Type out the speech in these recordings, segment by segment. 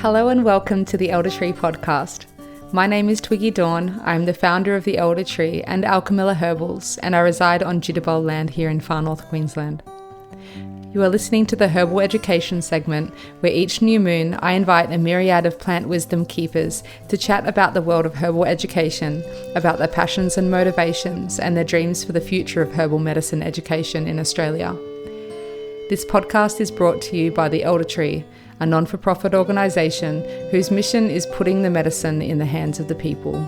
Hello and welcome to the Elder Tree podcast. My name is Twiggy Dawn. I'm the founder of the Elder Tree and Alchemilla Herbals, and I reside on Jitterbug land here in far north Queensland. You are listening to the Herbal Education segment, where each new moon I invite a myriad of plant wisdom keepers to chat about the world of herbal education, about their passions and motivations, and their dreams for the future of herbal medicine education in Australia. This podcast is brought to you by the Elder Tree, a non-for-profit organisation whose mission is putting the medicine in the hands of the people.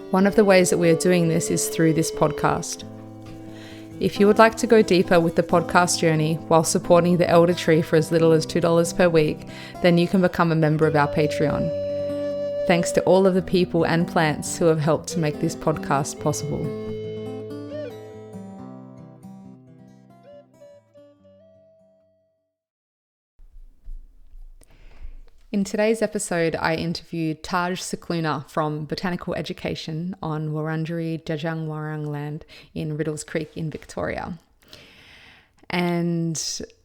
One of the ways that we are doing this is through this podcast. If you would like to go deeper with the podcast journey while supporting the Elder Tree for as little as $2 per week, then you can become a member of our Patreon. Thanks to all of the people and plants who have helped to make this podcast possible. In today's episode, I interviewed Taj Scicluna from Botanical Education on Warundjuri Djadjung Wurung land in Riddles Creek in Victoria. And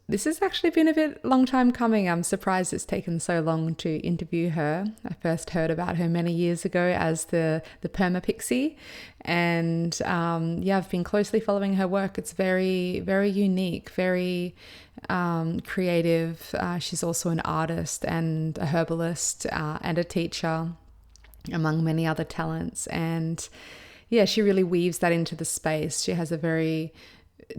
this has actually been a long time coming. I'm surprised it's taken so long to interview her. I first heard about her many years ago as the Perma Pixie. And I've been closely following her work. It's very, very unique, very creative. She's also an artist and a herbalist and a teacher, among many other talents. And she really weaves that into the space. She has a very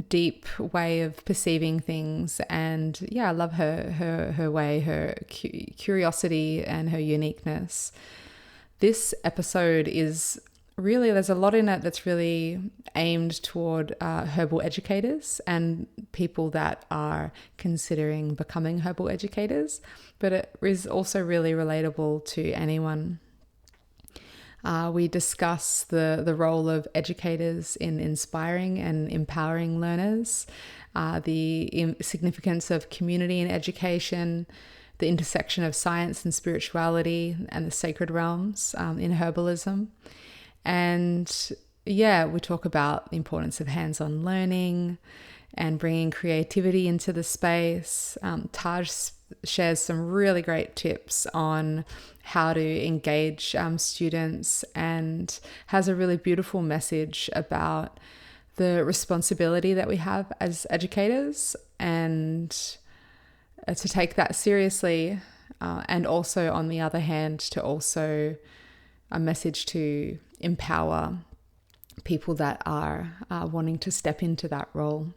deep way of perceiving things, and I love her way, her curiosity and her uniqueness. This episode is really, there's a lot in it that's really aimed toward herbal educators and people that are considering becoming herbal educators, but it is also really relatable to anyone. We discuss the role of educators in inspiring and empowering learners, the significance of community in education, the intersection of science and spirituality and the sacred realms in herbalism. And we talk about the importance of hands-on learning and bringing creativity into the space. Taj shares some really great tips on how to engage students and has a really beautiful message about the responsibility that we have as educators and to take that seriously, and also on the other hand to also a message to empower people that are wanting to step into that role.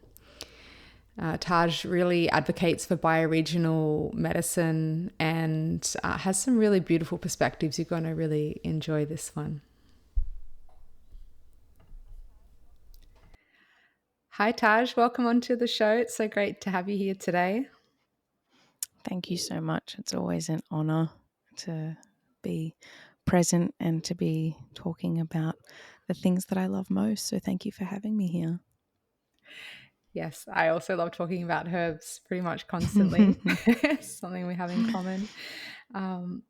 Taj really advocates for bioregional medicine and has some really beautiful perspectives. You're going to really enjoy this one. Hi Taj, welcome onto the show. It's so great to have you here today. Thank you so much. It's always an honor to be present and to be talking about the things that I love most. So thank you for having me here. Yes, I also love talking about herbs pretty much constantly. Something we have in common. I'm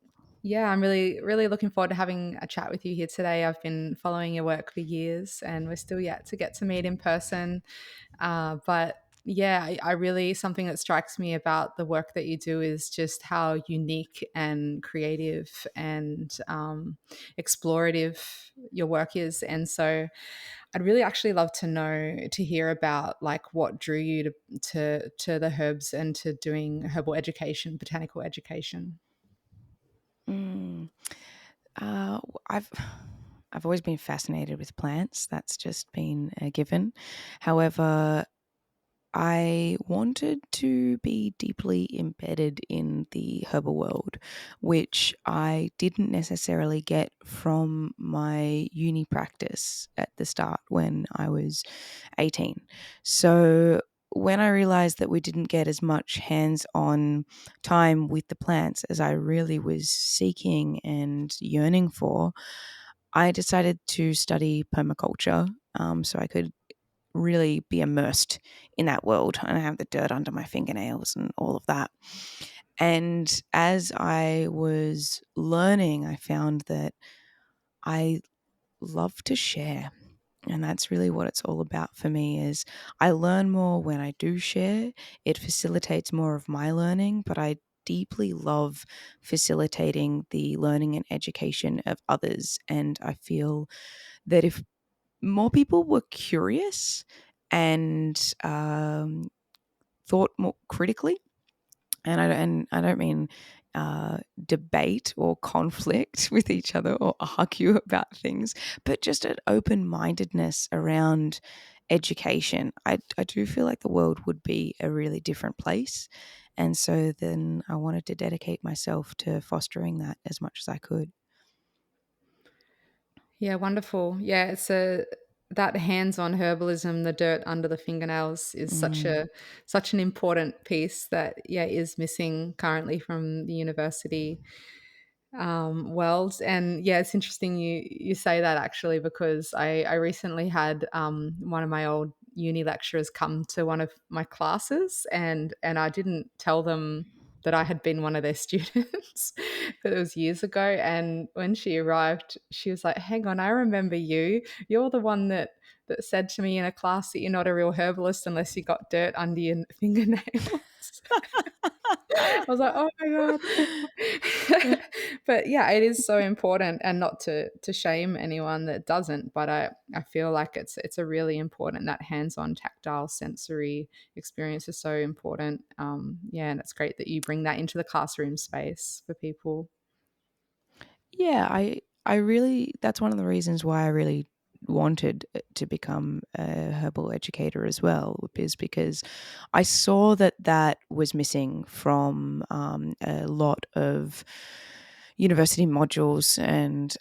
really, really looking forward to having a chat with you here today. I've been following your work for years and we're still yet to get to meet in person. I really, something that strikes me about the work that you do is just how unique and creative and explorative your work is. And so I'd really actually love to hear about like what drew you to the herbs and to doing herbal education, botanical education. I've always been fascinated with plants. That's just been a given. However, I wanted to be deeply embedded in the herbal world, which I didn't necessarily get from my uni practice at the start when I was 18. So when I realized that we didn't get as much hands-on time with the plants as I really was seeking and yearning for, I decided to study permaculture so I could really be immersed in that world and have the dirt under my fingernails and all of that. And as I was learning, I found that I love to share. And that's really what it's all about for me is I learn more when I do share. It facilitates more of my learning, but I deeply love facilitating the learning and education of others. And I feel that if more people were curious and thought more critically, and I don't mean debate or conflict with each other or argue about things, but just an open mindedness around education. I do feel like the world would be a really different place. And so then I wanted to dedicate myself to fostering that as much as I could. Yeah, wonderful. Yeah, it's a that hands-on herbalism, the dirt under the fingernails is Mm. such an important piece that yeah is missing currently from the university world. And yeah, it's interesting you say that actually because I recently had one of my old uni lecturers come to one of my classes, and I didn't tell them that I had been one of their students, but it was years ago. And when she arrived, she was like, "Hang on, I remember you. You're the one that said to me in a class that you're not a real herbalist unless you got dirt under your fingernails." I was like, "Oh my god." But yeah, it is so important, and not to shame anyone that doesn't, but I feel like it's a really important, that hands-on tactile sensory experience is so important. Yeah, and it's great that you bring that into the classroom space for people. Yeah, I really, that's one of the reasons why I really wanted to become a herbal educator as well, is because I saw that that was missing from a lot of university modules and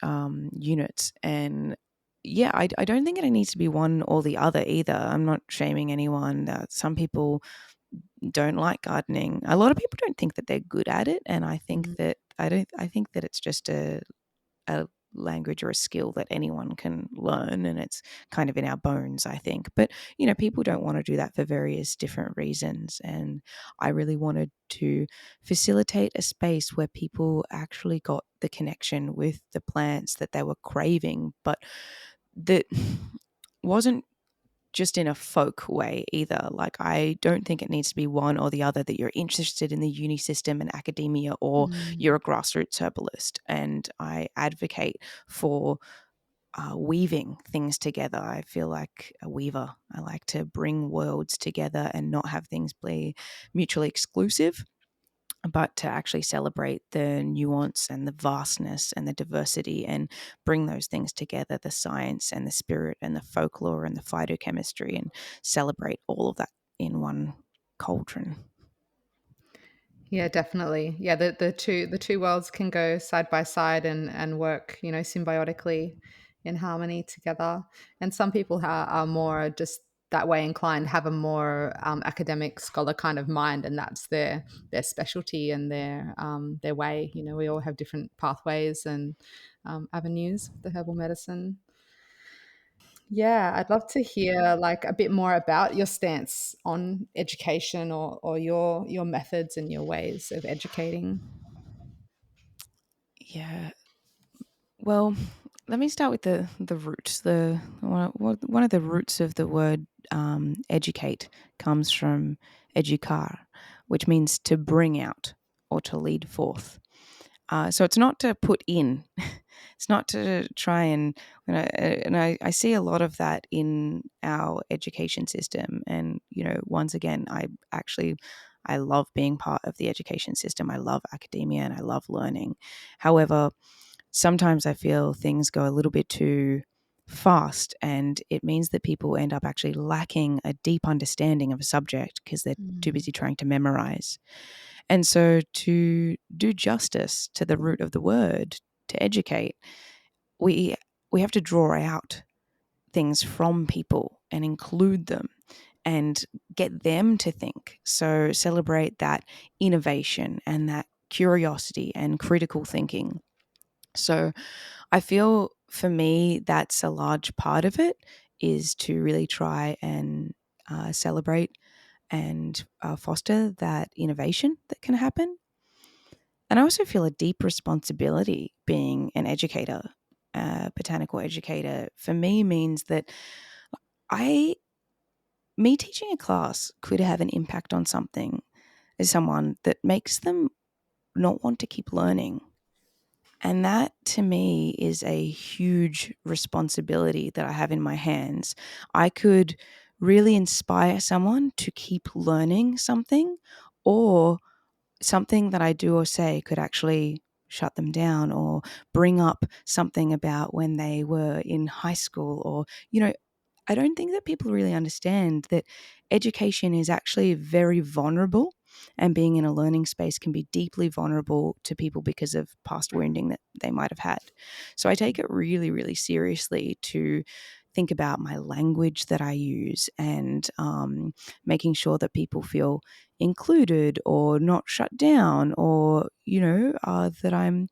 units. And yeah, I don't think it needs to be one or the other either. I'm not shaming anyone. Some people don't like gardening. A lot of people don't think that they're good at it, and I think Mm. that I don't. I think that it's just a language or a skill that anyone can learn, and it's kind of in our bones, I think. But people don't want to do that for various different reasons, and I really wanted to facilitate a space where people actually got the connection with the plants that they were craving, but that wasn't just in a folk way either. Like, I don't think it needs to be one or the other, that you're interested in the uni system and academia, or you're Mm. a grassroots herbalist. And I advocate for weaving things together. I feel like a weaver. I like to bring worlds together and not have things be mutually exclusive, but to actually celebrate the nuance and the vastness and the diversity, and bring those things together, the science and the spirit and the folklore and the phytochemistry, and celebrate all of that in one cauldron. Yeah, definitely. Yeah, the two worlds can go side by side and work, symbiotically in harmony together. And some people are more just that way inclined, have a more academic scholar kind of mind, and that's their specialty and their way. We all have different pathways and avenues with the herbal medicine. Yeah, I'd love to hear like a bit more about your stance on education, or your methods and your ways of educating. Yeah. Well, let me start with the roots. The one of the roots of the word educate comes from educar, which means to bring out or to lead forth. So it's not to put in. It's not to try and I see a lot of that in our education system. And once again, I love being part of the education system. I love academia and I love learning. However, sometimes I feel things go a little bit too fast, and it means that people end up actually lacking a deep understanding of a subject because they're too Mm. busy trying to memorize. And so, to do justice to the root of the word, to educate, we we have to draw out things from people and include them and get them to think. So celebrate that innovation and that curiosity and critical thinking. So I feel for me that's a large part of it, is to really try and celebrate and foster that innovation that can happen. And I also feel a deep responsibility being an educator. Botanical educator for me means that I me teaching a class could have an impact on someone that makes them not want to keep learning. And that to me is a huge responsibility that I have in my hands. I could really inspire someone to keep learning something, or something that I do or say could actually shut them down or bring up something about when they were in high school. Or, I don't think that people really understand that education is actually very vulnerable, and being in a learning space can be deeply vulnerable to people because of past wounding that they might have had. So I take it really, really seriously to think about my language that I use, and making sure that people feel included or not shut down, or, that I'm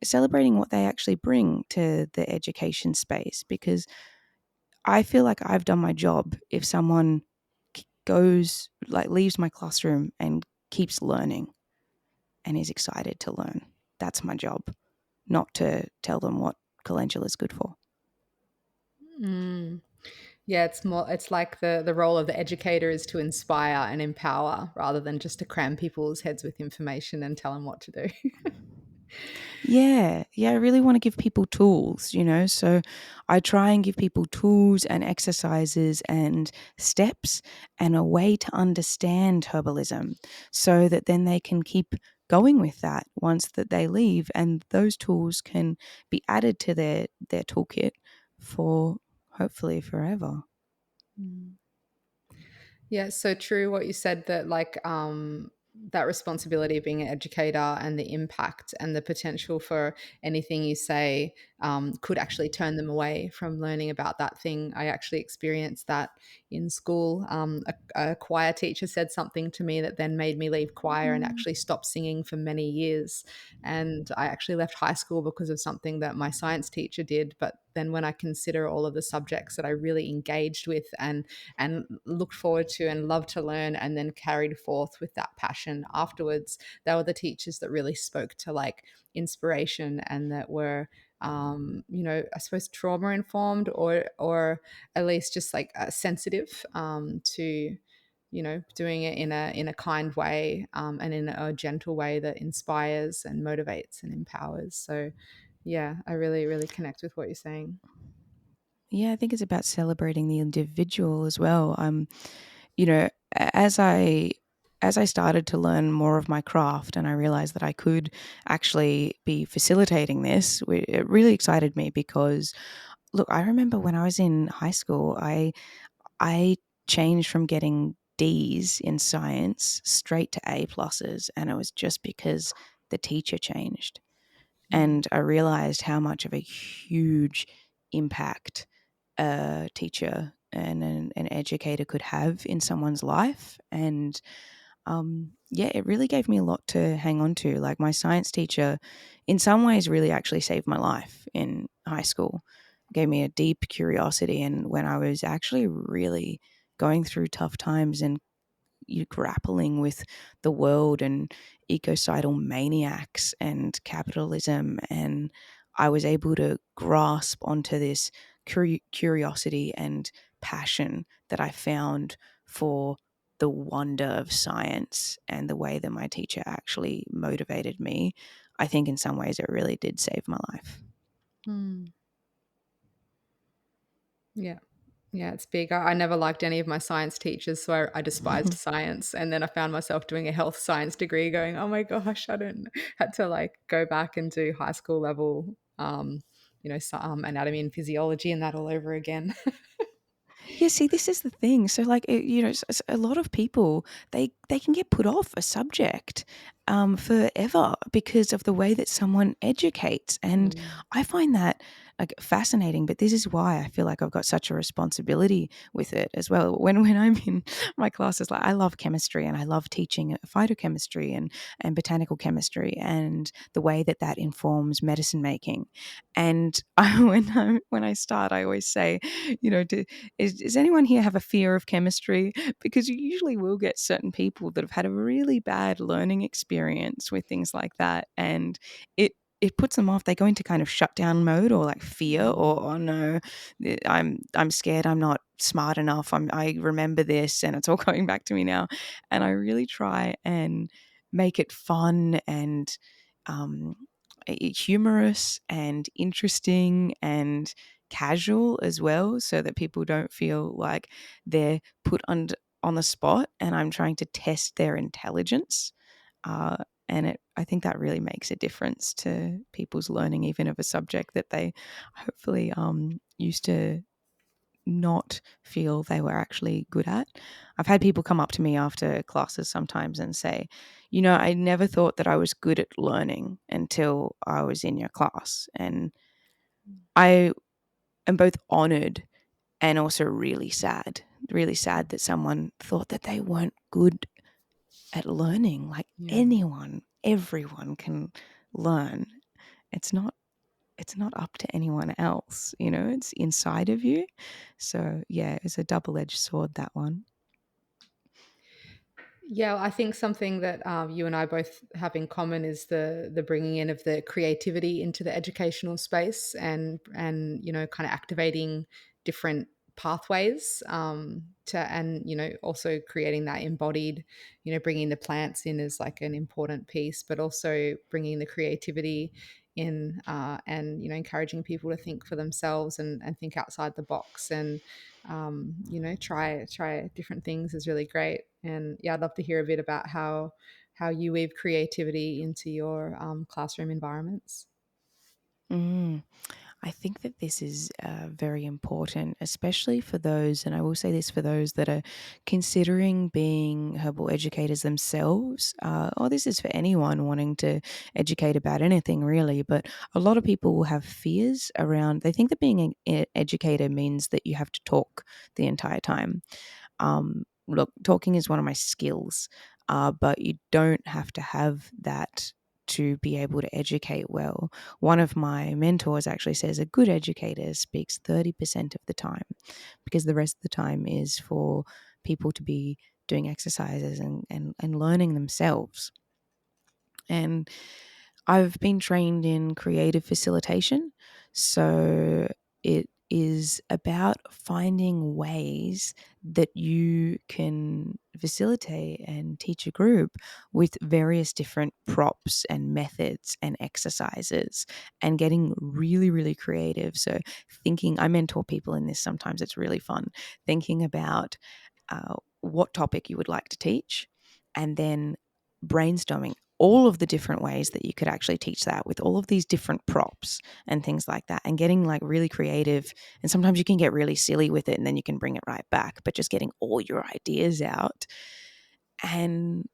celebrating what they actually bring to the education space, because I feel like I've done my job if someone goes, like, leaves my classroom and keeps learning and is excited to learn. That's my job, not to tell them what calendula is good for. Mm. Yeah, it's like the role of the educator is to inspire and empower rather than just to cram people's heads with information and tell them what to do. Yeah, yeah, I really want to give people tools, so I try and give people tools and exercises and steps and a way to understand herbalism, so that then they can keep going with that once that they leave, and those tools can be added to their toolkit for hopefully forever. Mm. Yeah, so true what you said, that that responsibility of being an educator and the impact and the potential for anything you say could actually turn them away from learning about that thing. I actually experienced that in school. A choir teacher said something to me that then made me leave choir and actually stop singing for many years. And I actually left high school because of something that my science teacher did. But then when I consider all of the subjects that I really engaged with and looked forward to and loved to learn and then carried forth with that passion afterwards, they were the teachers that really spoke to like inspiration and that were I suppose trauma informed, or at least just like sensitive to doing it in a kind way, and in a gentle way that inspires and motivates and empowers. So yeah, I really, really connect with what you're saying. Yeah, I think it's about celebrating the individual as well. You know, as I started to learn more of my craft, and I realized that I could actually be facilitating this, it really excited me because, look, I remember when I was in high school, I changed from getting D's in science straight to A pluses, and it was just because the teacher changed. Mm. And I realized how much of a huge impact a teacher and an educator could have in someone's life. And yeah, it really gave me a lot to hang on to. Like, my science teacher, in some ways, really actually saved my life in high school. Gave me a deep curiosity, and when I was actually really going through tough times and you grappling with the world and ecocidal maniacs and capitalism, and I was able to grasp onto this curiosity and passion that I found for the wonder of science, and the way that my teacher actually motivated me. I think in some ways it really did save my life. Mm. Yeah. Yeah, it's big. I never liked any of my science teachers, so I despised science. And then I found myself doing a health science degree, going, "Oh my gosh, I don't." Had to like go back and do high school level, anatomy and physiology and that all over again. Yeah, see, this is the thing. So, like, a lot of people, they can get put off a subject forever because of the way that someone educates, and Mm. I find that like fascinating. But this is why I feel like I've got such a responsibility with it as well. When I'm in my classes, like, I love chemistry and I love teaching phytochemistry and botanical chemistry, and the way that that informs medicine making. And when I start, I always say, does anyone here have a fear of chemistry? Because you usually will get certain people that have had a really bad learning experience with things like that, and it puts them off. They go into kind of shutdown mode, or like fear, Mm. or, oh no, I'm scared. I'm not smart enough. I remember this, and it's all coming back to me now. And I really try and make it fun and humorous and interesting and casual as well, so that people don't feel like they're put on the spot and I'm trying to test their intelligence. I think that really makes a difference to people's learning, even of a subject that they hopefully used to not feel they were actually good at. I've had people come up to me after classes sometimes and say, I never thought that I was good at learning until I was in your class. And I am both honored and also really sad that someone thought that they weren't good at learning. Like Yeah. everyone can learn. It's not up to anyone else, it's inside of you. So yeah, it's a double-edged sword, that one. Yeah, I think something that you and I both have in common is the bringing in of the creativity into the educational space, and kind of activating different pathways to, and also creating that embodied, bringing the plants in as like an important piece, but also bringing the creativity in, and encouraging people to think for themselves, and think outside the box, and try different things is really great. And yeah, I'd love to hear a bit about how you weave creativity into your classroom environments. Mm. I think that this is very important, especially for those, and I will say this for those that are considering being herbal educators themselves, or this is for anyone wanting to educate about anything really. But a lot of people will have fears around, they think that being an educator means that you have to talk the entire time. Look, talking is one of my skills, but you don't have to have that to be able to educate well. One of my mentors actually says a good educator speaks 30% of the time, because the rest of the time is for people to be doing exercises and learning themselves. And I've been trained in creative facilitation. So it is about finding ways that you can facilitate and teach a group with various different props and methods and exercises, and getting really, really creative. So, I mentor people in this sometimes, it's really fun thinking about what topic you would like to teach, and then brainstorming all of the different ways that you could actually teach that with all of these different props and things like that, and getting like really creative. And sometimes you can get really silly with it and then you can bring it right back, but just getting all your ideas out. And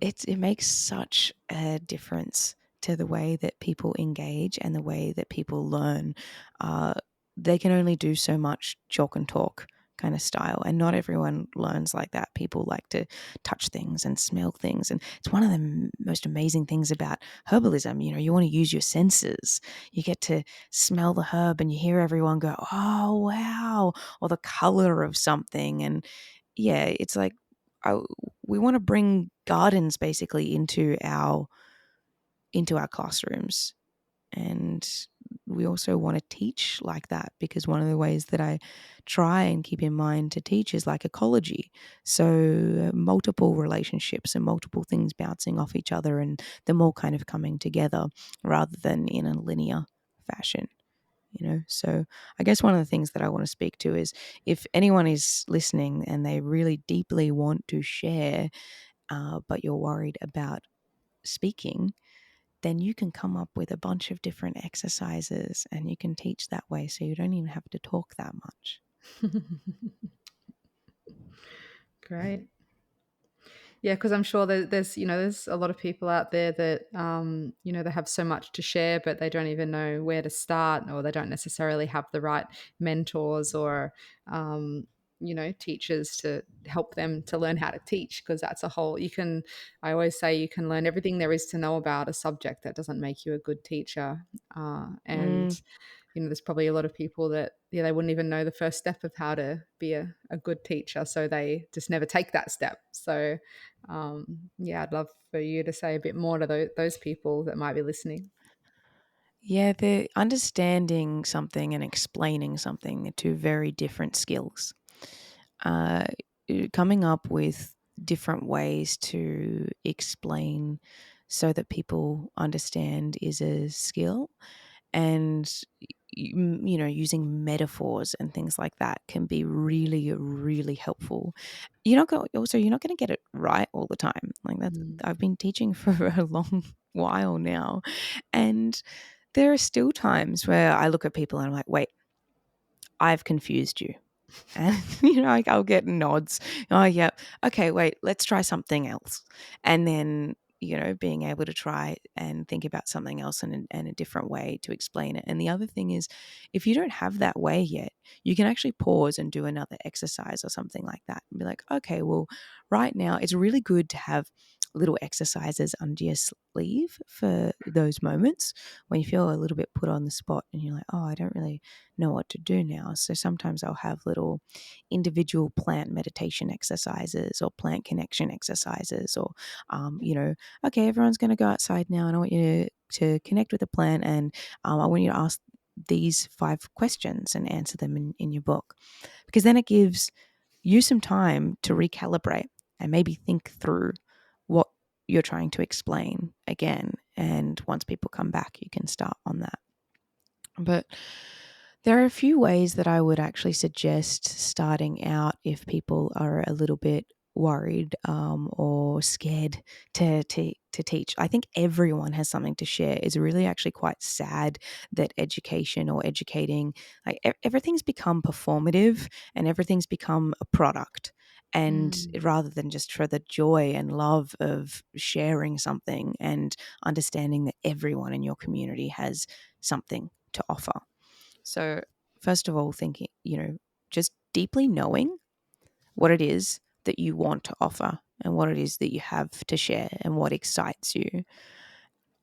it makes such a difference to the way that people engage and the way that people learn. Uh, they can only do so much chalk and talk kind of style, and not everyone learns like that. People like to touch things and smell things, and it's one of the most amazing things about herbalism. You want to use your senses. You get to smell the herb and you hear everyone go, oh wow, or the color of something. And yeah, it's like, I, we want to bring gardens basically into our classrooms. And we also want to teach like that, because one of the ways that I try and keep in mind to teach is like ecology. So multiple relationships and multiple things bouncing off each other, and them all kind of coming together rather than in a linear fashion. So I guess one of the things that I want to speak to is, if anyone is listening and they really deeply want to share, but you're worried about speaking, then you can come up with a bunch of different exercises and you can teach that way, so you don't even have to talk that much. Great. Yeah, because I'm sure there's a lot of people out there that they have so much to share, but they don't even know where to start, or they don't necessarily have the right mentors or teachers to help them to learn how to teach. Because that's a whole, I always say, you can learn everything there is to know about a subject, that doesn't make you a good teacher. And Mm, there's probably a lot of people that, yeah, they wouldn't even know the first step of how to be a good teacher, so they just never take that step. So yeah, I'd love for you to say a bit more to those people that might be listening. yeah, the understanding something and explaining something are two very different skills. uh, Coming up with different ways to explain so that people understand is a skill. And using metaphors and things like that can be really, really helpful. You're not going to get it right all the time. Like that's I've been teaching for a long while now, and there are still times where I look at people and I'm like, wait, I've confused you. And, like I'll get nods. Oh, yeah. Okay, wait, let's try something else. And then, being able to try and think about something else and a different way to explain it. And the other thing is, if you don't have that way yet, you can actually pause and do another exercise or something like that and be like, okay, well, right now it's really good to have little exercises under your sleeve for those moments when you feel a little bit put on the spot and you're like, oh, I don't really know what to do now. So sometimes I'll have little individual plant meditation exercises or plant connection exercises, or, okay, everyone's going to go outside now and I want you to connect with a plant, and I want you to ask these 5 questions and answer them in your book, because then it gives you some time to recalibrate and maybe think through what you're trying to explain again. And once people come back, you can start on that. But there are a few ways that I would actually suggest starting out if people are a little bit worried or scared to teach. I think everyone has something to share. It's really actually quite sad that education or educating, like everything's become performative and everything's become a product. And rather than just for the joy and love of sharing something and understanding that everyone in your community has something to offer. So, first of all, thinking, just deeply knowing what it is that you want to offer and what it is that you have to share and what excites you.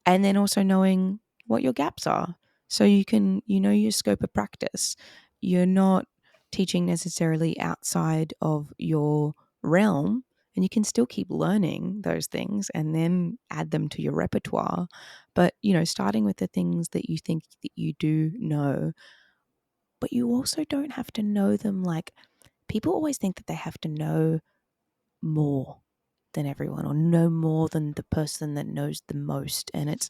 And then also knowing what your gaps are. So you can, your scope of practice. You're not teaching necessarily outside of your realm, and you can still keep learning those things and then add them to your repertoire. But, starting with the things that you think that you do know, but you also don't have to know them. Like, people always think that they have to know more than everyone or know more than the person that knows the most. And it's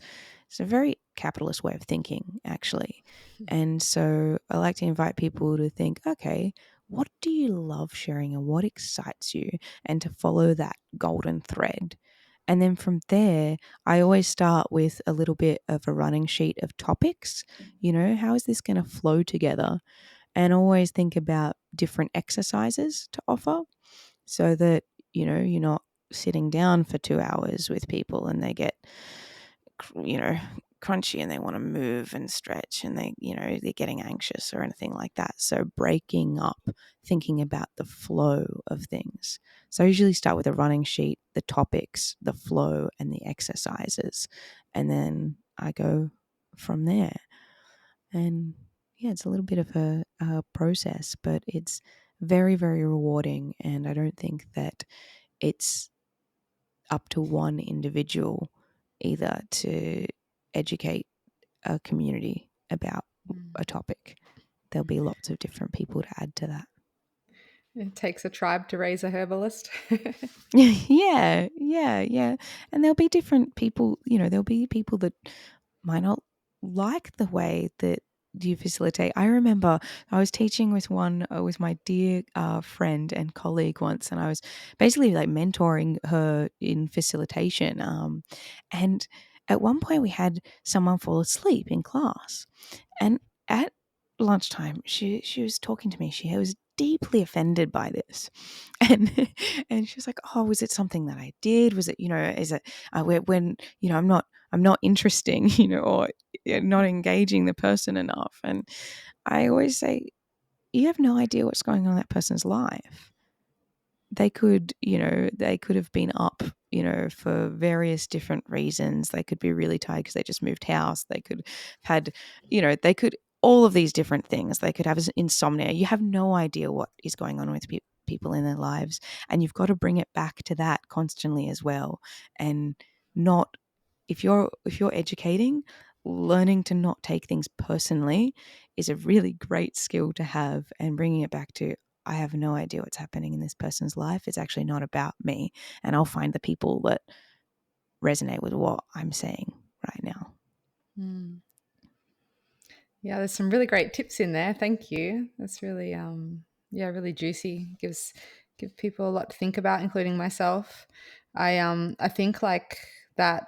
a very capitalist way of thinking, actually. And so I like to invite people to think, okay, what do you love sharing and what excites you? And to follow that golden thread. And then from there, I always start with a little bit of a running sheet of topics. How is this going to flow together? And always think about different exercises to offer so that, you're not sitting down for 2 hours with people and they get, crunchy and they want to move and stretch and they're getting anxious or anything like that. So breaking up, thinking about the flow of things. So I usually start with a running sheet, the topics, the flow, and the exercises. And then I go from there. And yeah, it's a little bit of a process, but it's very, very rewarding. And I don't think that it's up to one individual either to educate a community about a topic. There'll be lots of different people to add to that. It takes a tribe to raise a herbalist. Yeah. And there'll be different people, there'll be people that might not like the way that you facilitate. I remember I was teaching with with my dear friend and colleague once, and I was basically like mentoring her in facilitation. And at one point, we had someone fall asleep in class, and at lunchtime, she was talking to me. She was deeply offended by this, and and she was like, "Oh, was it something that I did? Was it, is it when I'm not interesting, or not engaging the person enough?" And I always say, you have no idea what's going on in that person's life. They could have been up, for various different reasons. They could be really tired because they just moved house. They could have had, they could, all of these different things. They could have insomnia. You have no idea what is going on with people in their lives. And you've got to bring it back to that constantly as well. And not, if you're educating, learning to not take things personally is a really great skill to have, and bringing it back to, I have no idea what's happening in this person's life. It's actually not about me. And I'll find the people that resonate with what I'm saying right now. Mm. Yeah, there's some really great tips in there. Thank you. That's really really juicy. Give people a lot to think about, including myself. I think like that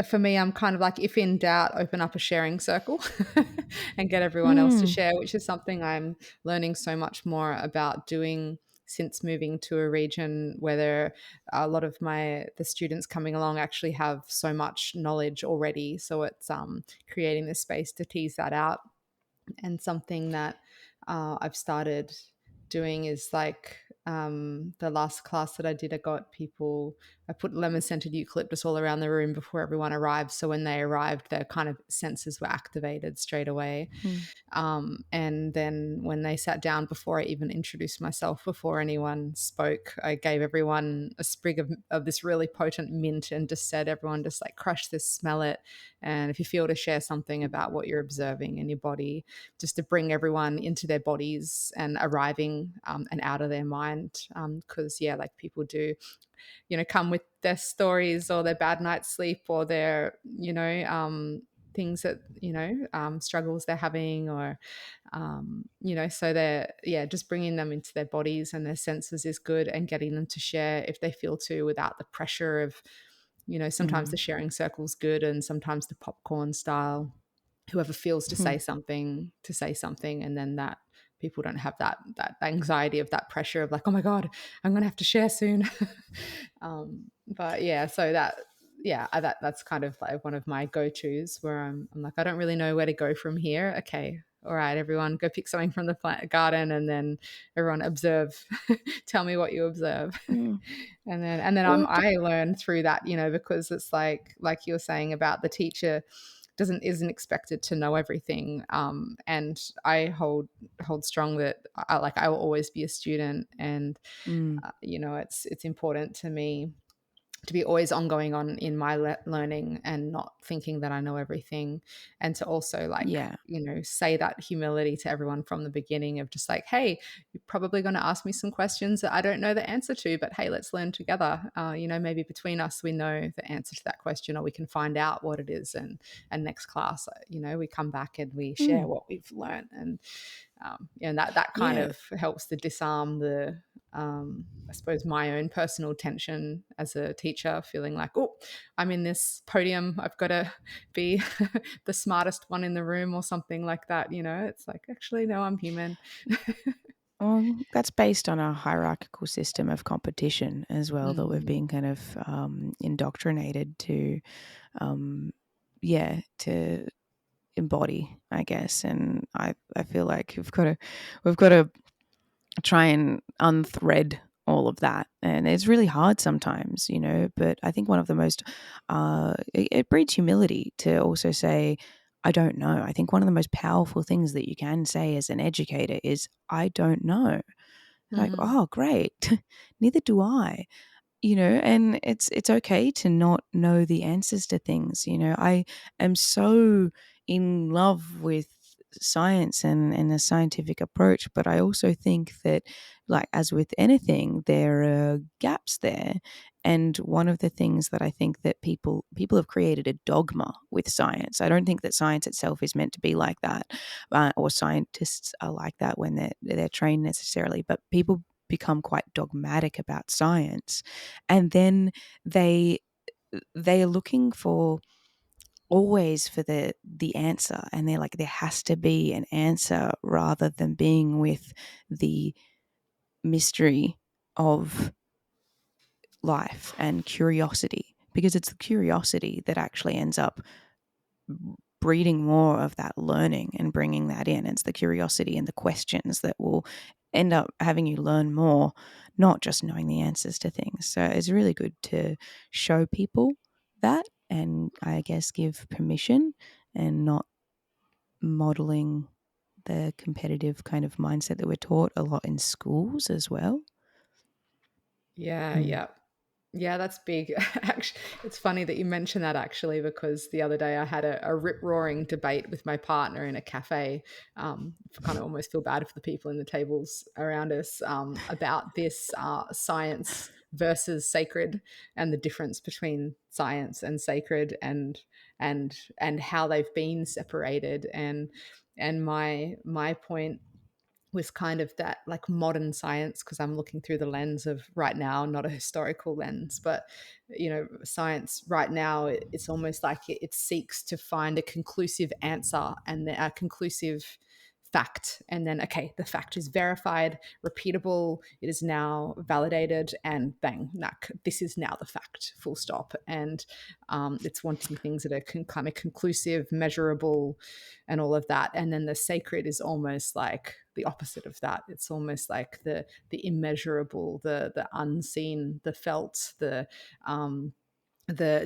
for me, I'm kind of like, if in doubt, open up a sharing circle and get everyone else to Mm. share, which is something I'm learning so much more about doing since moving to a region where a lot of the students coming along actually have so much knowledge already. So it's creating this space to tease that out. And something that I've started doing is like the last class that I did, I put lemon scented eucalyptus all around the room before everyone arrived. So when they arrived, their kind of senses were activated straight away. Mm. And then when they sat down, before I even introduced myself, before anyone spoke, I gave everyone a sprig of this really potent mint and just said, everyone just like crush this, smell it. And if you feel to share something about what you're observing in your body, just to bring everyone into their bodies and arriving and out of their mind. Because, like people do, come with their stories or their bad night's sleep or their, things that, struggles they're having or, so they're, just bringing them into their bodies and their senses is good, and getting them to share if they feel to, without the pressure of, sometimes the Mm. sharing circle's good and sometimes the popcorn style, whoever feels to say something, and then that people don't have that anxiety of that pressure of like, oh my god, I'm gonna have to share soon. But so that's kind of like one of my go-to's, where I'm like, I don't really know where to go from here. Okay, all right, everyone, go pick something from the plant garden, and then everyone observe. Tell me what you observe. Mm. And then Well, I learn through that, because it's like you were saying about the teacher isn't expected to know everything, and I hold strong that I will always be a student, and mm, it's important to me to be always ongoing on in my learning and not thinking that I know everything, and to also like, yeah. say that humility to everyone from the beginning of just like, hey, you're probably going to ask me some questions that I don't know the answer to, but hey, let's learn together. Maybe between us we know the answer to that question, or we can find out what it is, and next class, we come back and we share Mm, what we've learned, and that kind yeah. of helps to disarm the I suppose my own personal tension as a teacher, feeling like, oh, I'm in this podium, I've got to be the smartest one in the room or something like that. It's like, actually, no, I'm human. Well, that's based on a hierarchical system of competition as well that we've Mm. been kind of indoctrinated to, to embody, I guess. And I feel like we've got to try and unthread all of that, and it's really hard sometimes, but I think one of the most it breeds humility to also say, I don't know. I think one of the most powerful things that you can say as an educator is, I don't know. Like, Mm. oh great, neither do I. And it's okay to not know the answers to things. I am so in love with science and a scientific approach, but I also think that, like, as with anything, there are gaps there. And one of the things that I think that people have created a dogma with science. I don't think that science itself is meant to be like that, or scientists are like that when they're trained necessarily, but people become quite dogmatic about science, and then they they are looking for always for the answer, and they're like, there has to be an answer, rather than being with the mystery of life and curiosity, because it's the curiosity that actually ends up breeding more of that learning and bringing that in. It's the curiosity and the questions that will end up having you learn more, not just knowing the answers to things. So it's really good to show people that, and I guess give permission, and not modeling the competitive kind of mindset that we're taught a lot in schools as well. Yeah, Mm. yeah. Yeah, that's big. Actually, it's funny that you mention that actually, because the other day I had a rip roaring debate with my partner in a cafe. I kind of almost feel bad for the people in the tables around us about this science versus sacred, and the difference between science and sacred, and how they've been separated. And my point was kind of that, like, modern science, because I'm looking through the lens of right now, not a historical lens, but science right now, it's almost like it seeks to find a conclusive answer and a conclusive fact, and then, okay, the fact is verified, repeatable, it is now validated, and bang, this is now the fact, full stop. And it's wanting things that are kind of conclusive, measurable, and all of that. And then the sacred is almost like the opposite of that. It's almost like the immeasurable, the unseen, the felt, the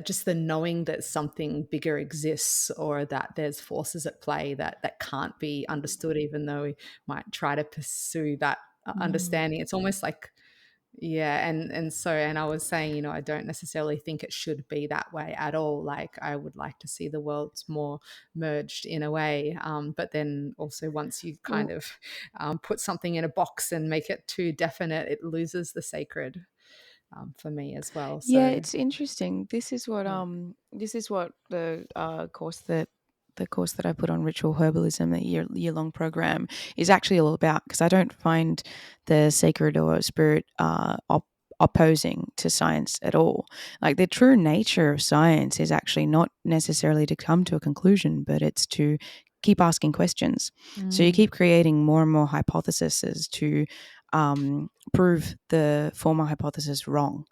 just the knowing that something bigger exists, or that there's forces at play that can't be understood, even though we might try to pursue that Mm. understanding. It's almost like, yeah. And I was saying, I don't necessarily think it should be that way at all. Like, I would like to see the worlds more merged in a way, but then also, once you kind Well, of put something in a box and make it too definite, it loses the sacred, for me as well. yeah, So it's interesting. yeah. This is what the course that I put on ritual herbalism, the year long program, is actually all about. Because I don't find the sacred or spirit opposing to science at all. Like, the true nature of science is actually not necessarily to come to a conclusion, but it's to keep asking questions. So you Mm. keep creating more and more hypotheses to prove the former hypothesis wrong.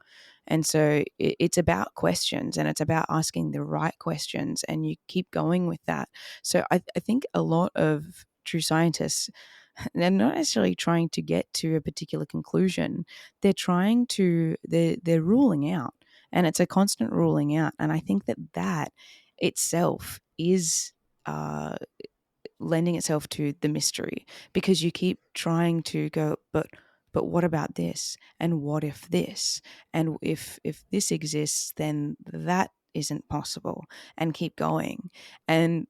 And so it's about questions, and it's about asking the right questions, and you keep going with that. So I think a lot of true scientists, they're not necessarily trying to get to a particular conclusion. They're ruling out, and it's a constant ruling out. And I think that that itself is lending itself to the mystery, because you keep trying to go, but what about this, and what if this, and if this exists, then that isn't possible, and keep going. And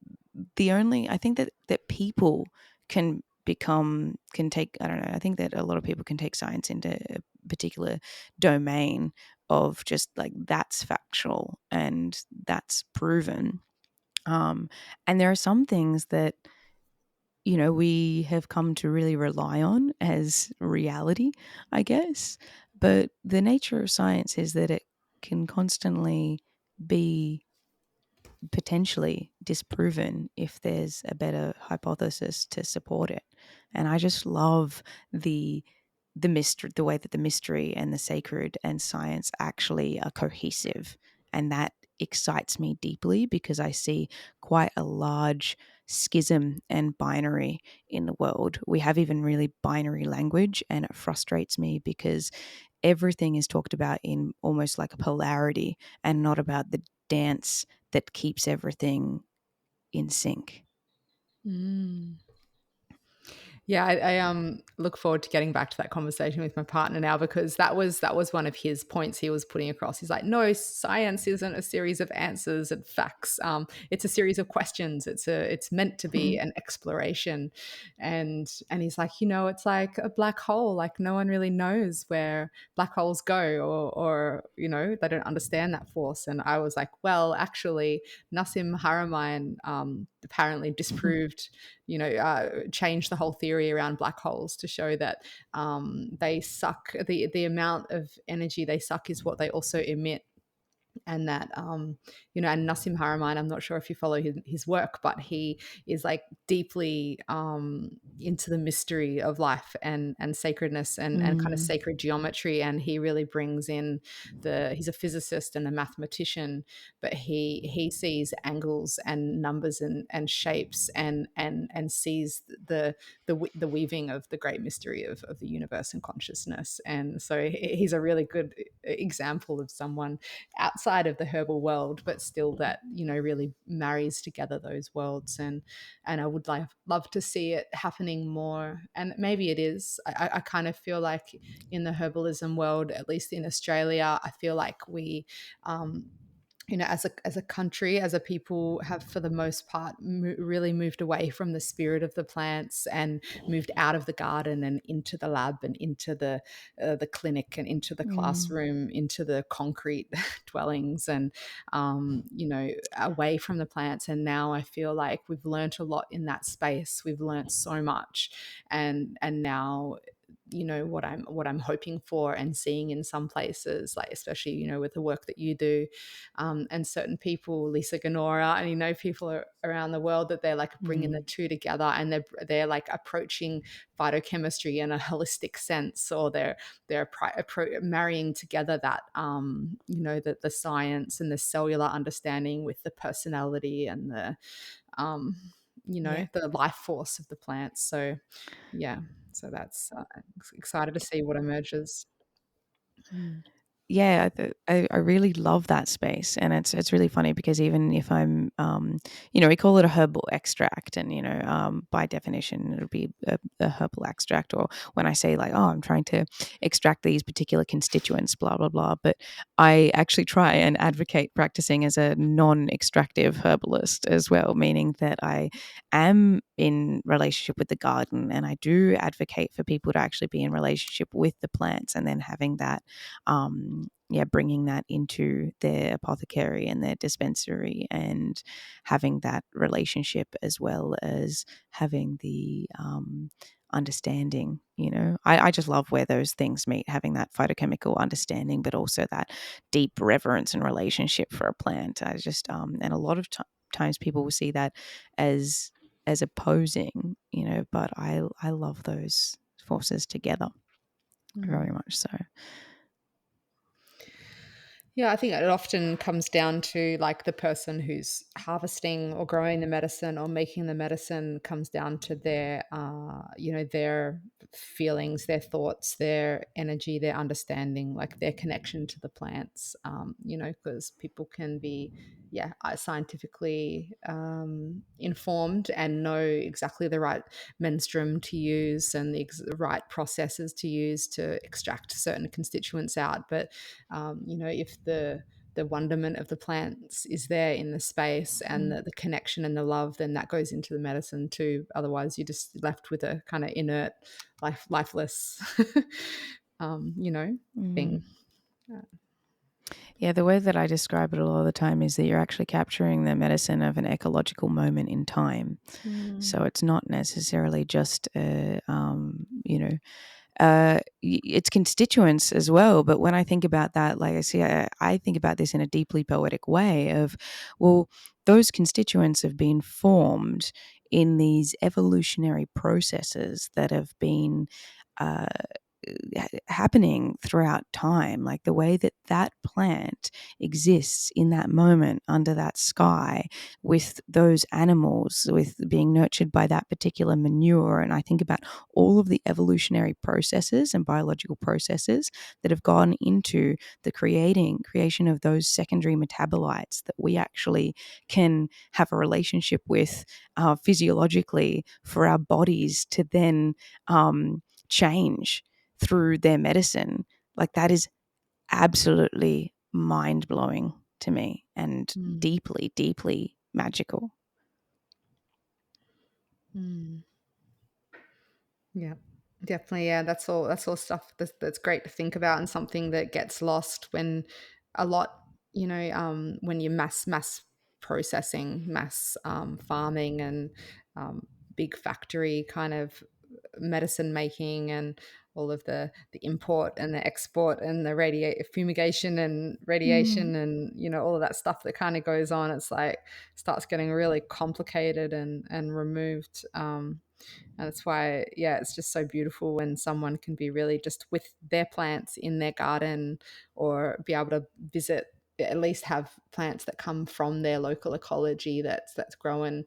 the only I think that people can take, I don't know, I think that a lot of people can take science into a particular domain of just like, that's factual and that's proven. And there are some things that, we have come to really rely on as reality, I guess. But the nature of science is that it can constantly be potentially disproven if there's a better hypothesis to support it. And I just love the mystery, the way that the mystery and the sacred and science actually are cohesive. And that excites me deeply, because I see quite a large schism and binary in the world. We have even really binary language, and it frustrates me because everything is talked about in almost like a polarity, and not about the dance that keeps everything in sync. Mm. Yeah, I look forward to getting back to that conversation with my partner now, because that was one of his points he was putting across. He's like, no, science isn't a series of answers and facts. It's a series of questions. It's meant to be an exploration, and he's like, it's like a black hole. Like, no one really knows where black holes go, or they don't understand that force. And I was like, well, actually, Nassim Haramein apparently disproved, changed the whole theory around black holes to show that they suck, the amount of energy they suck is what they also emit. And that and Nassim Haramein, I'm not sure if you follow his work, but he is like deeply into the mystery of life and sacredness, and kind of Mm. sacred geometry. And he really brings in he's a physicist and a mathematician, but he sees angles and numbers and shapes, and sees the weaving of the great mystery of the universe and consciousness. And so he's a really good example of someone outside of the herbal world, but still that really marries together those worlds. And I would love to see it happening happening more, and maybe it is. I kind of feel like in the herbalism world, at least in Australia, I feel like we as a country, as a people, have for the most part really moved away from the spirit of the plants and moved out of the garden and into the lab and into the clinic and into the Mm. classroom, into the concrete dwellings, and away from the plants. And now I feel like we've learnt a lot in that space. We've learnt so much, and now what I'm hoping for and seeing in some places, like especially with the work that you do, and certain people, Lisa Ganora, and people around the world, that they're like bringing the Mm. two together, and they're like approaching phytochemistry in a holistic sense, or they're marrying together that the science and the cellular understanding with the personality and the um, Yeah. the life force of the plants. So yeah, so that's excited to see what emerges. Mm. Yeah, I really love that space, and it's really funny because even if I'm, we call it a herbal extract, and by definition, it'll be a herbal extract. Or when I say like, oh, I'm trying to extract these particular constituents, blah blah blah, but I actually try and advocate practicing as a non-extractive herbalist as well, meaning that I am in relationship with the garden, and I do advocate for people to actually be in relationship with the plants, and then having that bringing that into their apothecary and their dispensary, and having that relationship, as well as having the understanding. I just love where those things meet, having that phytochemical understanding, but also that deep reverence and relationship for a plant. I just and a lot of times people will see that as opposing, but I love those forces together very much so. Yeah, I think it often comes down to like the person who's harvesting or growing the medicine or making the medicine comes down to their feelings, their thoughts, their energy, their understanding, like their connection to the plants. Because people can be, scientifically informed and know exactly the right menstruum to use and the right processes to use to extract certain constituents out, but if the wonderment of the plants is there in the space and the connection and the love, then that goes into the medicine too. Otherwise, you're just left with a kind of inert, lifeless, Mm. thing. Yeah, the way that I describe it a lot of the time is that you're actually capturing the medicine of an ecological moment in time. So it's not necessarily just its constituents as well. But when I think about that, like I see, I think about this in a deeply poetic way of, well, those constituents have been formed in these evolutionary processes that have been uh, happening throughout time, like the way that that plant exists in that moment under that sky with those animals, with being nurtured by that particular manure. And I think about all of the evolutionary processes and biological processes that have gone into the creation of those secondary metabolites that we actually can have a relationship with physiologically for our bodies to then change through their medicine. Like, that is absolutely mind blowing to me, and Mm. deeply, deeply magical. Mm. Yeah, definitely. Yeah, that's all stuff that's great to think about, and something that gets lost when a lot, when you mass processing, mass farming, and big factory kind of medicine making, and all of the import and the export and the fumigation and Mm. radiation, and all of that stuff that kind of goes on. It's like starts getting really complicated and removed. And that's why, yeah, it's just so beautiful when someone can be really just with their plants in their garden, or be able to visit, at least have plants that come from their local ecology that's growing.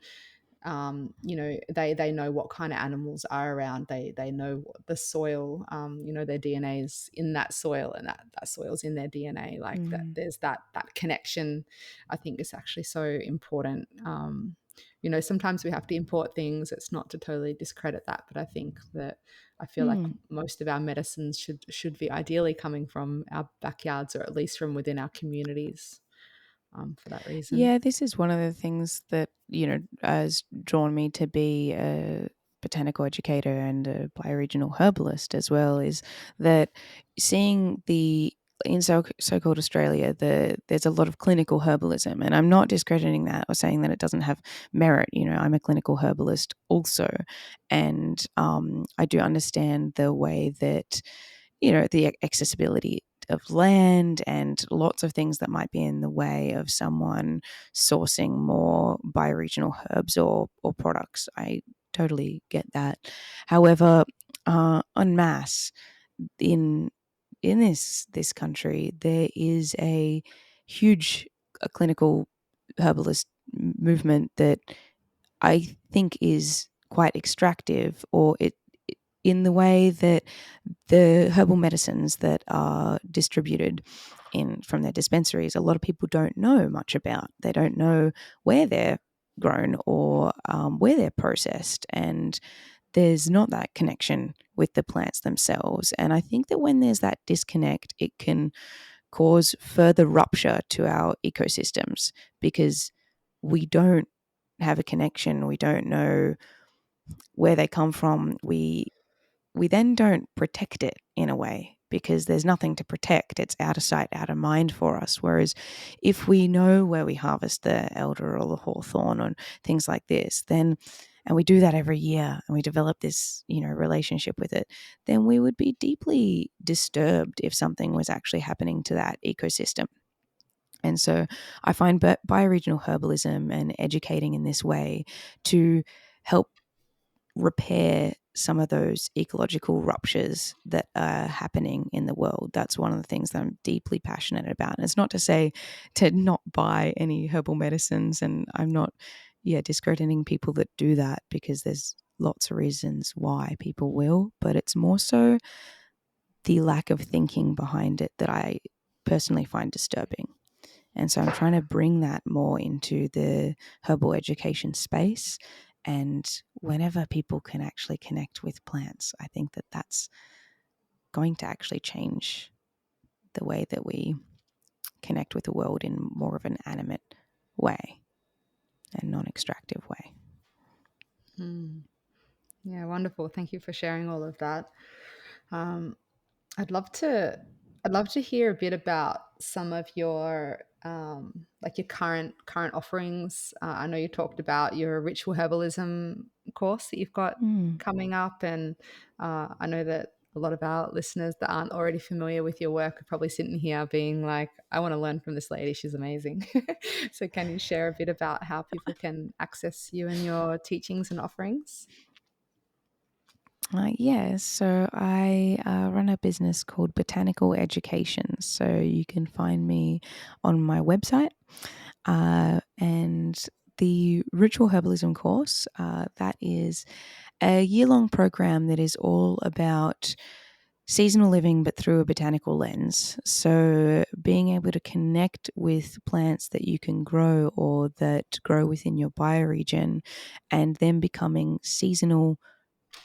They know what kind of animals are around. They know what the soil, their DNA is in that soil, and that soil's in their DNA. Like that, Mm. there's that connection. I think is actually so important. sometimes we have to import things. It's not to totally discredit that, but I feel like Mm. most of our medicines should be ideally coming from our backyards, or at least from within our communities, for that reason. Yeah, this is one of the things that, has drawn me to be a botanical educator and a bioregional herbalist as well, is that seeing in so-called Australia, there's a lot of clinical herbalism, and I'm not discrediting that or saying that it doesn't have merit. I'm a clinical herbalist also, and I do understand the way that the accessibility of land and lots of things that might be in the way of someone sourcing more bioregional herbs or products. I totally get that. However, en masse in this country, there is a huge clinical herbalist movement that I think is quite extractive, or it in the way that the herbal medicines that are distributed in from their dispensaries, a lot of people don't know much about. They don't know where they're grown or where they're processed, and there's not that connection with the plants themselves. And I think that when there's that disconnect, it can cause further rupture to our ecosystems because we don't have a connection. We don't know where they come from. We then don't protect it in a way because there's nothing to protect. It's out of sight, out of mind for us. Whereas if we know where we harvest the elder or the hawthorn or things like this, then and we do that every year and we develop this, relationship with it, then we would be deeply disturbed if something was actually happening to that ecosystem. And so I find bioregional herbalism and educating in this way to help repair some of those ecological ruptures that are happening in the world. That's one of the things that I'm deeply passionate about. And it's not to say to not buy any herbal medicines, and I'm not, discrediting people that do that because there's lots of reasons why people will, but it's more so the lack of thinking behind it that I personally find disturbing. And so I'm trying to bring that more into the herbal education space. And whenever people can actually connect with plants, I think that that's going to actually change the way that we connect with the world in more of an animate way and non-extractive way. Mm. Yeah, wonderful. Thank you for sharing all of that. Um, I'd love to I'd love to hear a bit about some of your like your current offerings. I know you talked about your ritual herbalism course that you've got Mm. coming up, and I know that a lot of our listeners that aren't already familiar with your work are probably sitting here being like, I want to learn from this lady. She's amazing. So can you share a bit about how people can access you and your teachings and offerings? So I run a business called Botanical Education. So you can find me on my website. And the ritual herbalism course, that is a year-long program that is all about seasonal living, but through a botanical lens. So being able to connect with plants that you can grow or that grow within your bioregion, and then becoming seasonal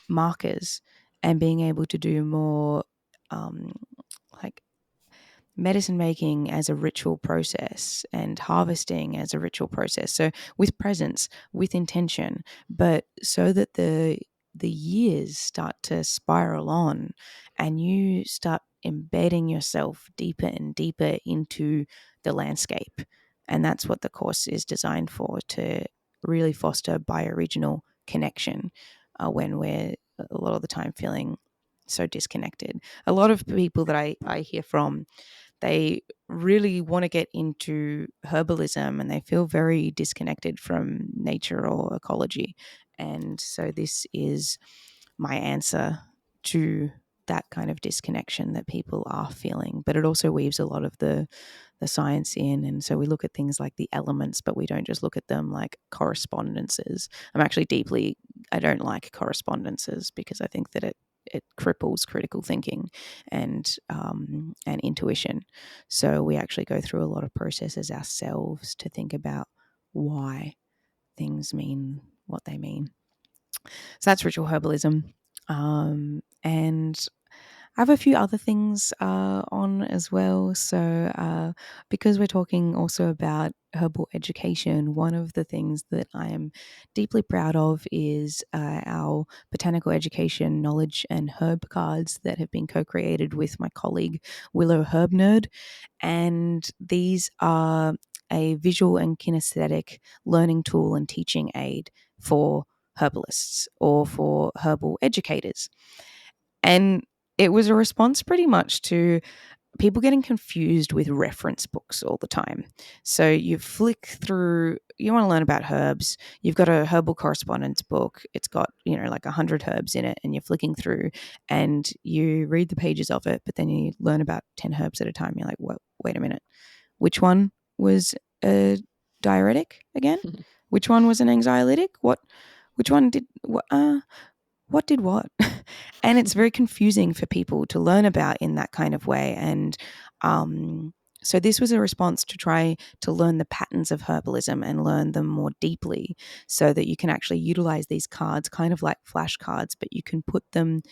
markers and being able to do more um, like medicine making as a ritual process and harvesting as a ritual process. So with presence, with intention, but so that the years start to spiral on and you start embedding yourself deeper and deeper into the landscape. And that's what the course is designed for, to really foster bioregional connection when we're a lot of the time feeling so disconnected. A lot of people that I hear from, they really want to get into herbalism and they feel very disconnected from nature or ecology. And so this is my answer to that kind of disconnection that people are feeling. But it also weaves a lot of the science in. And so we look at things like the elements, but we don't just look at them like correspondences. I don't like correspondences because I think that it cripples critical thinking and intuition. So we actually go through a lot of processes ourselves to think about why things mean what they mean. So that's ritual herbalism. And I have a few other things on as well. So, because we're talking also about herbal education, one of the things that I am deeply proud of is our Botanical Education knowledge and herb cards that have been co created with my colleague Willow Herb Nerd. And these are a visual and kinesthetic learning tool and teaching aid for herbalists or for herbal educators. And it was a response pretty much to people getting confused with reference books all the time. So you flick through, you want to learn about herbs, you've got a herbal correspondence book. It's got, like 100 herbs in it, and you're flicking through and you read the pages of it, but then you learn about 10 herbs at a time. You're like, wait a minute. Which one was a diuretic again? Which one was an anxiolytic? Which one did what did what? And it's very confusing for people to learn about in that kind of way. And so this was a response to try to learn the patterns of herbalism and learn them more deeply so that you can actually utilize these cards kind of like flashcards, but you can put them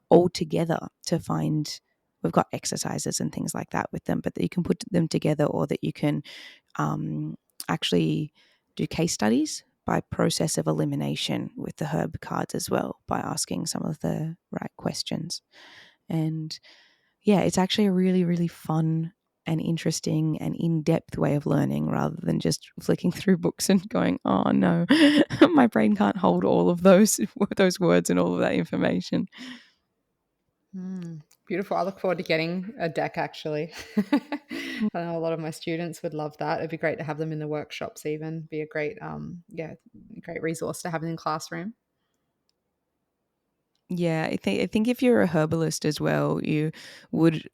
all together to find. We've got exercises and things like that with them, but that you can put them together, or that you can actually do case studies by process of elimination with the herb cards as well, by asking some of the right questions. And yeah, it's actually a really, really fun and interesting and in-depth way of learning, rather than just flicking through books and going, oh no, my brain can't hold all of those words and all of that information. Beautiful. I look forward to getting a deck, actually. I know a lot of my students would love that. It'd be great to have them in the workshops, even be a great, great resource to have in the classroom. Yeah, I think if you're a herbalist as well, you would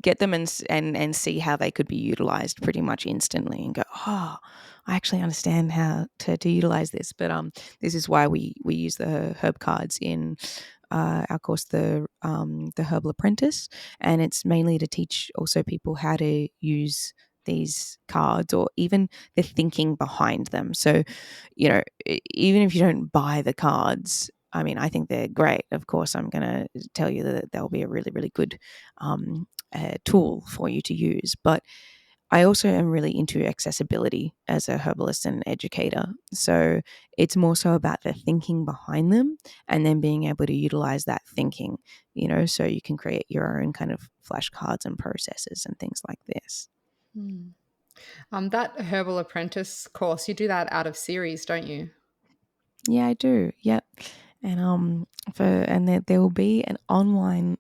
get them and see how they could be utilized pretty much instantly, and go, oh, I actually understand how to utilize this. But this is why we use the herb cards in our course, the Herbal Apprentice, and it's mainly to teach also people how to use these cards, or even the thinking behind them. So, even if you don't buy the cards, I mean, I think they're great. Of course, I'm going to tell you that they'll be a really, really good tool for you to use. But I also am really into accessibility as a herbalist and educator. So it's more so about the thinking behind them, and then being able to utilize that thinking, so you can create your own kind of flashcards and processes and things like this. That Herbal Apprentice course, you do that out of series, don't you? Yeah, I do. Yep. And there will be an online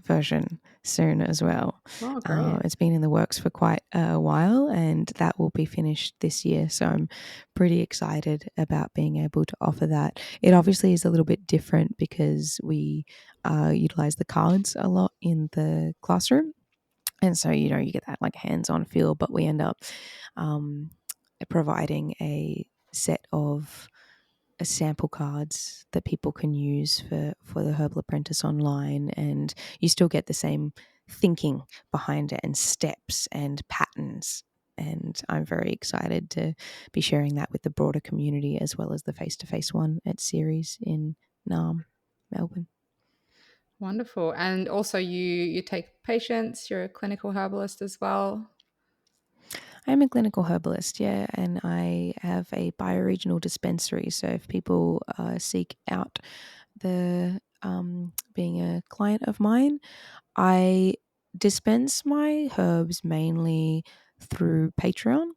version soon as well. Oh, great. It's been in the works for quite a while, and that will be finished this year. So I'm pretty excited about being able to offer that. It obviously is a little bit different because we utilize the cards a lot in the classroom. And so, you get that like hands-on feel, but we end up providing a set of sample cards that people can use for the Herbal Apprentice online, and you still get the same thinking behind it and steps and patterns. And I'm very excited to be sharing that with the broader community, as well as the face-to-face one at Series in Melbourne. Wonderful. And also you take patients, you're a clinical herbalist as well. I'm a clinical herbalist, yeah, and I have a bioregional dispensary. So if people seek out the being a client of mine, I dispense my herbs mainly through Patreon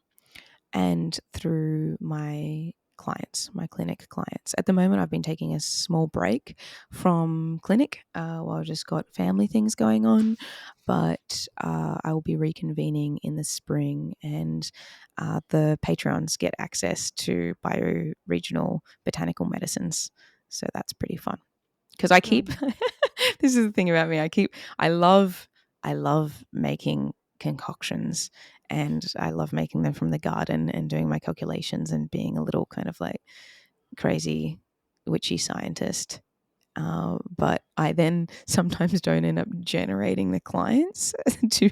and through my clients, my clinic clients. At the moment, I've been taking a small break from clinic while I've just got family things going on, but I will be reconvening in the spring, and the Patreons get access to bioregional botanical medicines. So that's pretty fun because I keep this is the thing about me. I love making concoctions, and I love making them from the garden and doing my calculations and being a little kind of like crazy witchy scientist. But I then sometimes don't end up generating the clients to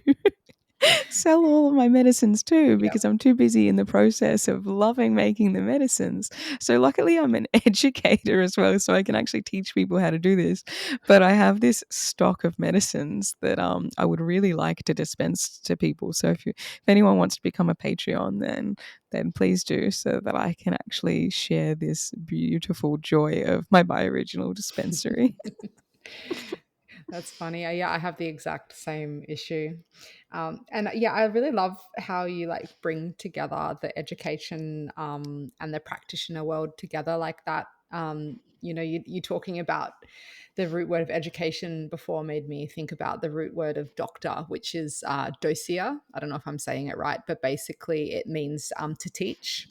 sell all of my medicines too Yeah. because I'm too busy in the process of loving making the medicines. So luckily I'm an educator as well, so I can actually teach people how to do this. But I have this stock of medicines that I would really like to dispense to people. So if anyone wants to become a Patreon, then please do, so that I can actually share this beautiful joy of my bioregional dispensary. That's funny. Yeah, I have the exact same issue. And yeah, I really love how you like bring together the education and the practitioner world together like that. You talking about the root word of education before made me think about the root word of doctor, which is dosia. I don't know if I'm saying it right, but basically it means to teach.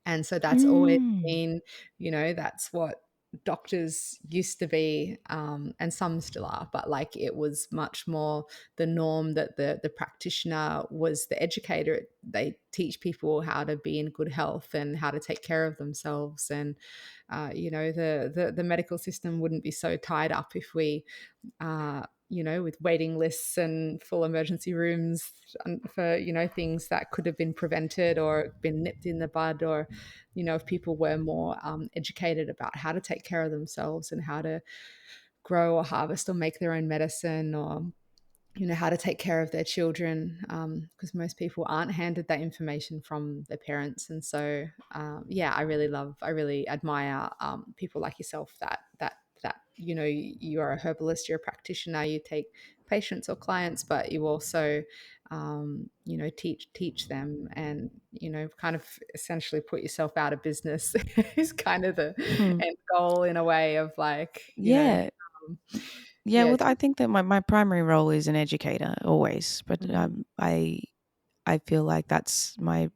And so that's always Mm. been, that's what doctors used to be, and some still are, but like it was much more the norm that the practitioner was the educator. They teach people how to be in good health and how to take care of themselves. And the medical system wouldn't be so tied up if we with waiting lists and full emergency rooms for, things that could have been prevented or been nipped in the bud, or, if people were more educated about how to take care of themselves and how to grow or harvest or make their own medicine, or how to take care of their children, because most people aren't handed that information from their parents. And so yeah, I really admire people like yourself that you are a herbalist, you're a practitioner, you take patients or clients, but you also teach them, and kind of essentially put yourself out of business is kind of the Hmm. end goal in a way of like, Yeah. um, Yeah, yeah. well, I think that my primary role is an educator always, but Mm, I feel like that's my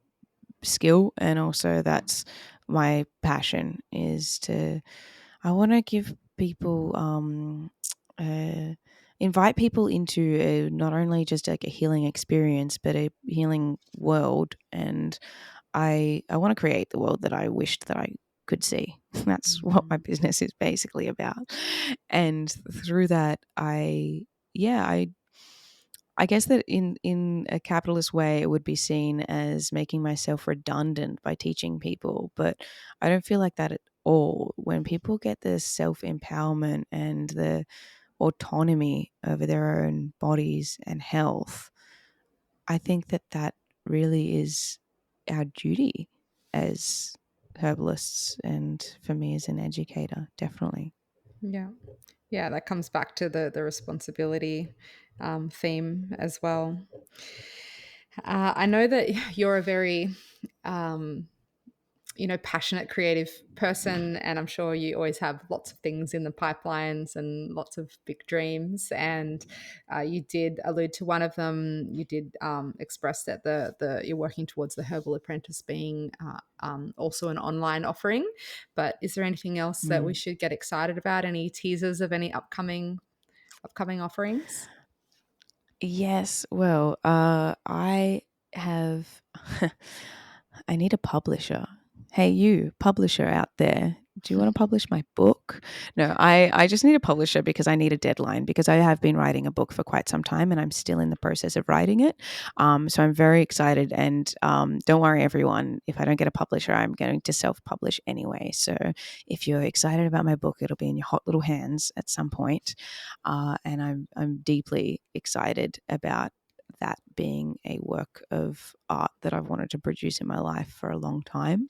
skill, and also that's my passion is to I want to give people uh, invite people into not only just like a healing experience, but a healing world. And I want to create the world that I wished that I could see. That's what my mm, business is basically about. And through that, yeah, I guess that in a capitalist way, it would be seen as making myself redundant by teaching people, but I don't feel like that at all. When people get the self empowerment and the autonomy over their own bodies and health, I think that that really is our duty as herbalists, and for me as an educator, definitely. yeah. Yeah, that comes back to the responsibility theme as well. I know that you're a very um, passionate, creative person, and I'm sure you always have lots of things in the pipelines and lots of big dreams. And you did allude to one of them. You did express that the you're working towards the Herbal Apprentice being also an online offering. But is there anything else that we Mm. should get excited about? Any teasers of any upcoming offerings? Yes, well, I have I need a publisher. Hey, you, publisher out there, do you want to publish my book? No, I just need a publisher because I need a deadline, because I have been writing a book for quite some time and I'm still in the process of writing it. So I'm very excited. And don't worry, everyone, if I don't get a publisher, I'm going to self publish anyway. So if you're excited about my book, it'll be in your hot little hands at some point. And I'm deeply excited about that being a work of art that I've wanted to produce in my life for a long time.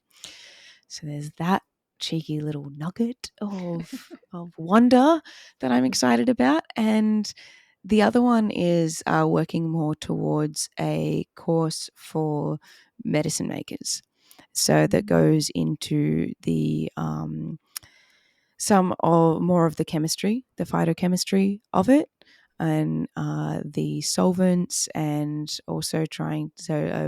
So there's that cheeky little nugget of wonder that I'm excited about. And the other one is working more towards a course for medicine makers. So that goes into the some or more of the chemistry, the phytochemistry of it, and the solvents, and also trying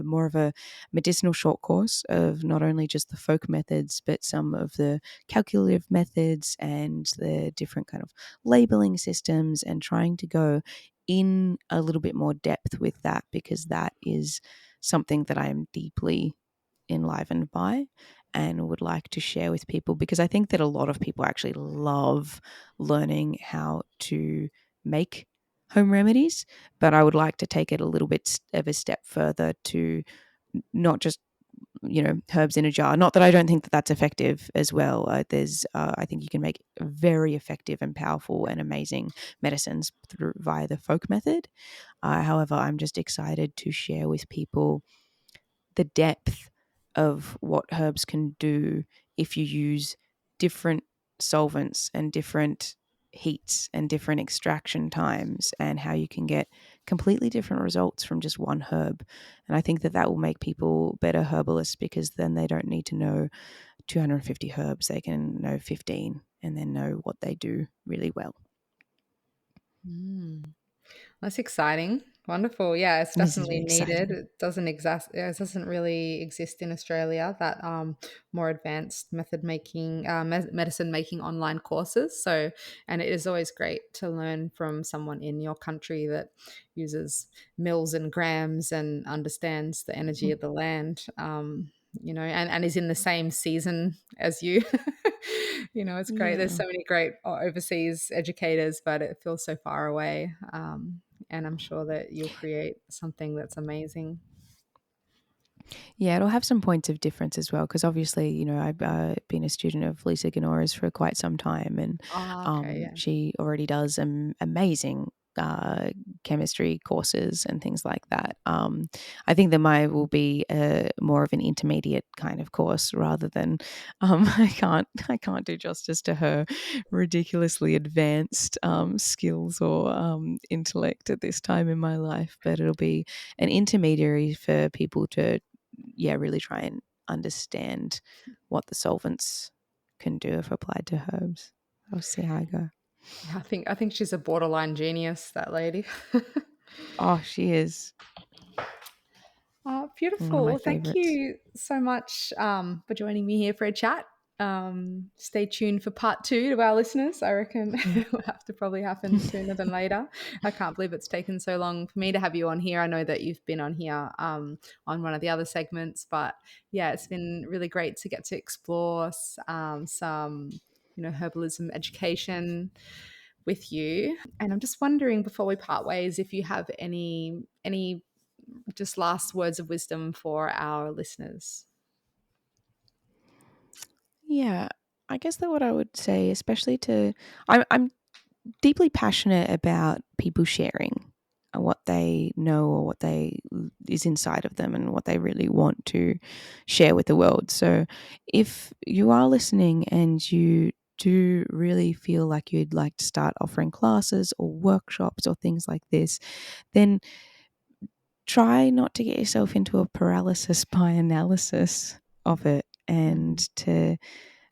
more of a medicinal short course of not only just the folk methods, but some of the calculative methods and the different kind of labeling systems, and trying to go in a little bit more depth with that, because that is something that I am deeply enlivened by and would like to share with people, because I think that a lot of people actually love learning how to make home remedies, but I would like to take it a little bit of a step further to not just herbs in a jar. Not that I don't think that that's effective as well. I think you can make very effective and powerful and amazing medicines via the folk method. However, I'm just excited to share with people the depth of what herbs can do if you use different solvents and different heats and different extraction times, and how you can get completely different results from just one herb. And I think that that will make people better herbalists, because then they don't need to know 250 herbs. They can know 15 and then know what they do really well. That's exciting. Wonderful. Yeah, it's This is definitely very needed. exciting. It doesn't really exist in Australia, that more advanced medicine making online courses. So, and it is always great to learn from someone in your country that uses mils and grams and understands the energy of the land. And is in the same season as you. It's great. There's Yeah. so many great overseas educators, but it feels so far away. And I'm sure that you'll create something that's amazing. Yeah, it'll have some points of difference as well, because obviously, I've been a student of Lisa Ganora's for quite some time, and Oh, okay, yeah. she already does amazing chemistry courses and things like that. I think that mine will be more of an intermediate kind of course, rather than I can't do justice to her ridiculously advanced skills or intellect at this time in my life. But it'll be an intermediary for people to really try and understand what the solvents can do if applied to herbs. I'll see how I go. Yeah, I think she's a borderline genius, that lady. Oh, she is Oh, one of my beautiful. Thank favorites. you so much for joining me here for a chat. Stay tuned for part 2 to our listeners. I reckon it will have to probably happen sooner than later. I can't believe it's taken so long for me to have you on here. I know that you've been on here on one of the other segments, but yeah, it's been really great to get to explore some herbalism education with you. And I'm just wondering, before we part ways, if you have any just last words of wisdom for our listeners. Yeah, I guess that what I would say, especially I'm deeply passionate about people sharing what they know, or what they is inside of them, and what they really want to share with the world. So if you are listening and you do really feel like you'd like to start offering classes or workshops or things like this, then try not to get yourself into a paralysis by analysis of it, and to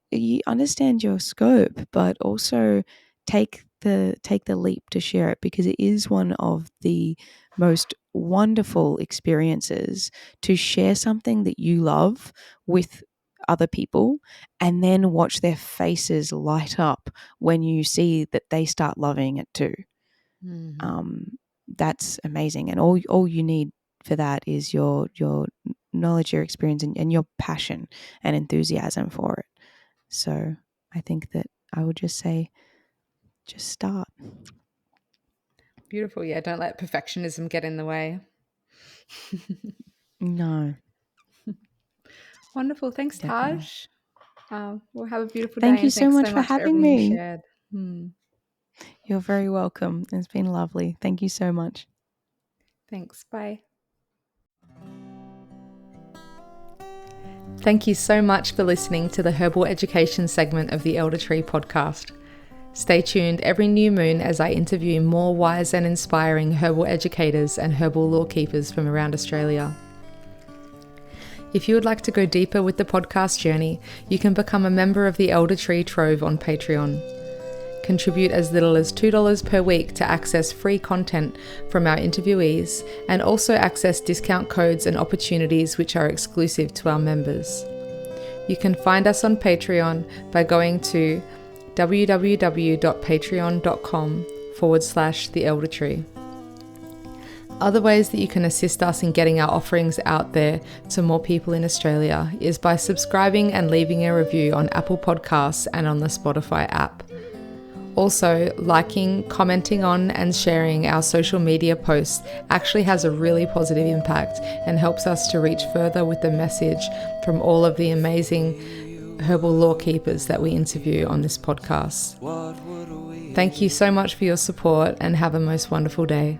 you understand your scope, but also take the leap to share it, because it is one of the most wonderful experiences to share something that you love with other people, and then watch their faces light up when you see that they start loving it too. Mm-hmm. That's amazing, and all you need for that is your knowledge, your experience, and your passion and enthusiasm for it. So I think that I would just say, just start. Beautiful. Yeah, don't let perfectionism get in the way. No, Wonderful. Thanks, definitely. Taj. We'll have a beautiful day, Thank you and so thanks much so for much for having everything you me. shared. You're very welcome. It's been lovely. Thank you so much. Thanks. Bye. Thank you so much for listening to the Herbal Education segment of the Elder Tree podcast. Stay tuned every new moon as I interview more wise and inspiring herbal educators and herbal lore keepers from around Australia. If you would like to go deeper with the podcast journey, you can become a member of the Elder Tree Trove on Patreon. Contribute as little as $2 per week to access free content from our interviewees, and also access discount codes and opportunities which are exclusive to our members. You can find us on Patreon by going to www.patreon.com/The Elder Tree. Other ways that you can assist us in getting our offerings out there to more people in Australia is by subscribing and leaving a review on Apple Podcasts and on the Spotify app. Also, liking, commenting on and sharing our social media posts actually has a really positive impact and helps us to reach further with the message from all of the amazing herbal lore keepers that we interview on this podcast. Thank you so much for your support and have a most wonderful day.